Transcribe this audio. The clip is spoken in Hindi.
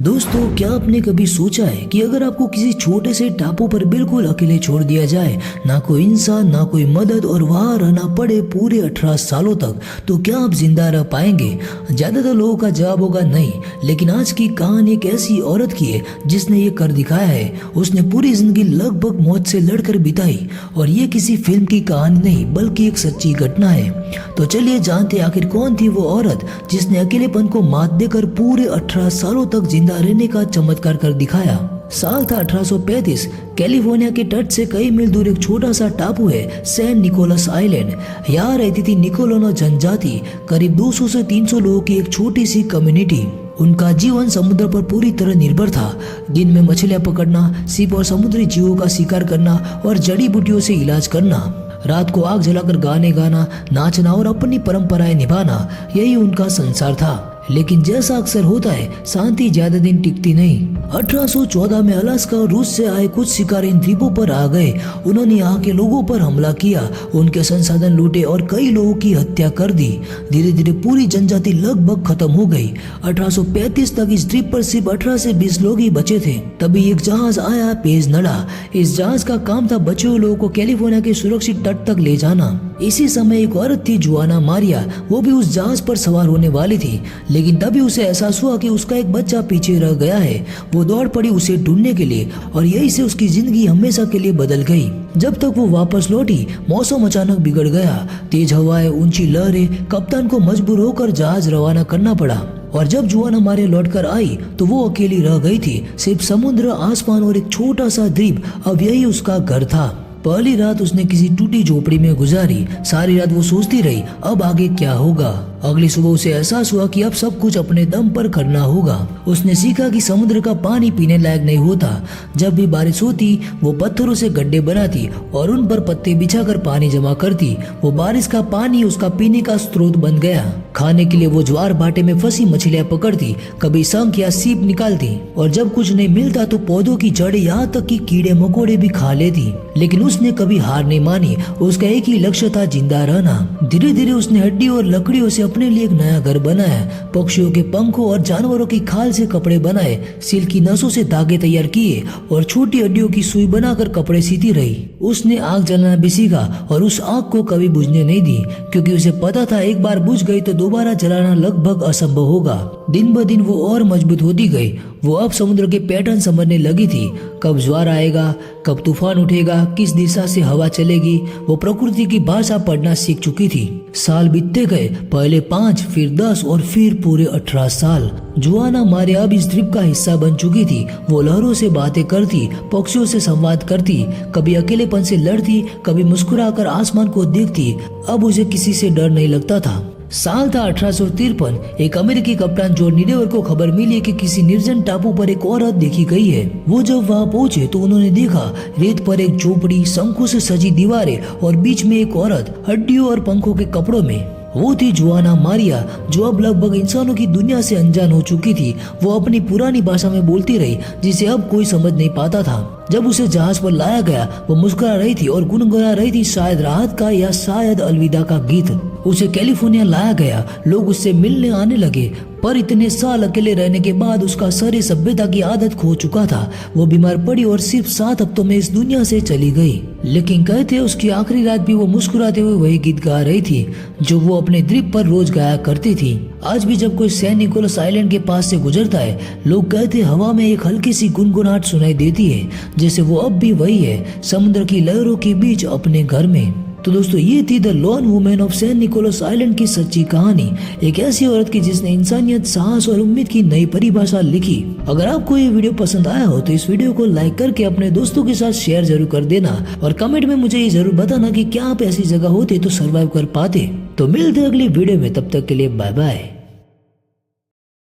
दोस्तों, क्या आपने कभी सोचा है कि अगर आपको किसी छोटे से टापू पर बिल्कुल अकेले छोड़ दिया जाए, ना कोई इंसान, ना कोई मदद, और वहां रहना पड़े पूरे 18 सालों तक, तो क्या आप जिंदा रह पाएंगे? ज्यादातर लोगों का जवाब होगा नहीं। लेकिन आज की कहानी एक ऐसी औरत की है जिसने ये कर दिखाया है। उसने पूरी जिंदगी लगभग मौत से लड़कर बिताई, और ये किसी फिल्म की कहानी नहीं बल्कि एक सच्ची घटना है। तो चलिए जानते आखिर कौन थी वो औरत जिसने अकेलेपन को मात देकर पूरे 18 सालों तक जिंदा रहने का चमत्कार कर दिखाया। साल था 1835। कैलिफोर्निया के तट से कई मील दूर एक छोटा सा टापू है, सैन निकोलस आइलैंड। यहाँ रहती थी निकोलोनो जनजाति, करीब 200 से 300 लोगों की एक छोटी सी कम्युनिटी। उनका जीवन समुद्र पर पूरी तरह निर्भर था। दिन में मछलियां पकड़ना, सीप और समुद्री जीवों का शिकार करना और जड़ी बूटियों से इलाज करना। रात को आग जलाकर गाने गाना, नाचना और अपनी परंपराएं निभाना, यही उनका संसार था। लेकिन जैसा अक्सर होता है, शांति ज्यादा दिन टिकती नहीं। 1814 में अलास्का और रूस से आए कुछ शिकारी इन द्वीपों पर आ गए। उन्होंने यहाँ के लोगों पर हमला किया, उनके संसाधन लूटे और कई लोगों की हत्या कर दी। धीरे धीरे पूरी जनजाति लगभग खत्म हो गई। 1835 तक इस द्वीप पर सिर्फ 18 से 20 लोग ही बचे थे। तभी एक जहाज आया, पेज नड़ा। इस जहाज का काम था बचे हुए लोगों को कैलिफोर्निया के सुरक्षित तट तक ले जाना। इसी समय एक औरत थी, जुआना मारिया, वो भी उस जहाज पर सवार होने वाली थी। लेकिन तभी उसे एहसास हुआ कि उसका एक बच्चा पीछे रह गया है। वो दौड़ पड़ी उसे ढूंढने के लिए, और यही से उसकी जिंदगी हमेशा के लिए बदल गई। जब तक वो वापस लौटी, मौसम अचानक बिगड़ गया। तेज हवाएं, ऊंची लहरें, कप्तान को मजबूर होकर जहाज रवाना करना पड़ा। और जब जुआना मारिया लौटकर आई तो वो अकेली रह गई थी। सिर्फ समुद्र, आसमान और एक छोटा सा द्वीप, अब यही उसका घर था। पहली रात उसने किसी टूटी झोपड़ी में गुजारी। सारी रात वो सोचती रही, अब आगे क्या होगा। अगली सुबह उसे एहसास हुआ कि अब सब कुछ अपने दम पर करना होगा। उसने सीखा कि समुद्र का पानी पीने लायक नहीं होता। जब भी बारिश होती, वो पत्थरों से गड्ढे बनाती और उन पर पत्ते बिछाकर पानी जमा करती। वो बारिश का पानी उसका पीने का स्रोत बन गया। खाने के लिए वो ज्वार भाटे में फंसी मछलियां पकड़ती, कभी शंख या सीप निकालती, और जब कुछ नहीं मिलता तो पौधों की जड़ें, यहाँ तक कि कीड़े मकोड़े भी खा लेती। लेकिन उसने कभी हार नहीं मानी। उसका एक ही लक्ष्य था, जिंदा रहना। धीरे धीरे उसने हड्डी और लकड़ियों से अपने लिए एक नया घर बनाया। पक्षियों के पंखों और जानवरों की खाल से कपड़े बनाए, सिल्क की नसों से धागे तैयार किए और छोटी हड्डियों की सुई बनाकर कपड़े सीती रही। उसने आग जलाना भी सीखा और उस आग को कभी बुझने नहीं दी, क्योंकि उसे पता था एक बार बुझ गई तो दोबारा जलाना लगभग असंभव होगा। दिन ब दिन वो और मजबूत होती गई। वो अब समुद्र के पैटर्न समझने लगी थी। कब ज्वार आएगा, कब तूफान उठेगा, किस दिशा से हवा चलेगी, वो प्रकृति की भाषा पढ़ना सीख चुकी थी। साल बीतते गए, पहले 5, फिर 10 और फिर पूरे 18 साल। जुआना मारिया अब इस द्वीप का हिस्सा बन चुकी थी। वो लहरों से बातें करती, पक्षियों से संवाद करती, कभी अकेलेपन से लड़ती, कभी मुस्कुराकर आसमान को देखती। अब उसे किसी से डर नहीं लगता था। साल था 1853। एक अमेरिकी कप्तान जॉन नीडेवर को खबर मिली कि किसी निर्जन टापू पर एक औरत देखी गई है। वो जब वहां पहुंचे तो उन्होंने देखा रेत पर एक झोपड़ी, शंखों से सजी दीवारें और बीच में एक औरत हड्डियों और पंखों के कपड़ों में। वो थी जुआना मारिया, जो अब लगभग इंसानों की दुनिया से अनजान हो चुकी थी। वो अपनी पुरानी भाषा में बोलती रही, जिसे अब कोई समझ नहीं पाता था। जब उसे जहाज पर लाया गया, वो मुस्कुरा रही थी और गुनगुना रही थी, शायद राहत का या शायद अलविदा का गीत। उसे कैलिफोर्निया लाया गया। लोग उससे मिलने आने लगे, पर इतने साल अकेले रहने के बाद उसका शरीर सभ्यता की आदत खो चुका था। वो बीमार पड़ी और सिर्फ 7 हफ्तों में इस दुनिया से चली गई। लेकिन कहते उसकी आखिरी रात भी वो मुस्कुराते हुए वही गीत गा रही थी जो वो अपने द्वीप पर रोज गाया करती थी। आज भी जब कोई सैन निकोलस आइलैंड के पास से गुजरता है, लोग कहते हवा में एक हल्की सी गुनगुनाहट सुनाई देती है, जैसे वो अब भी वही है, समुद्र की लहरों के बीच अपने घर में। तो दोस्तों, ये थी the lone women of San Nicolas island की सच्ची कहानी। एक ऐसी औरत की जिसने इंसानियत, साहस और उम्मीद की नई परिभाषा लिखी। अगर आपको ये वीडियो पसंद आया हो तो इस वीडियो को लाइक करके अपने दोस्तों के साथ शेयर जरूर कर देना, और कमेंट में मुझे ये जरूर बताना कि क्या आप ऐसी जगह होते तो सर्वाइव कर पाते। तो मिलते अगली वीडियो में, तब तक के लिए बाय बाय।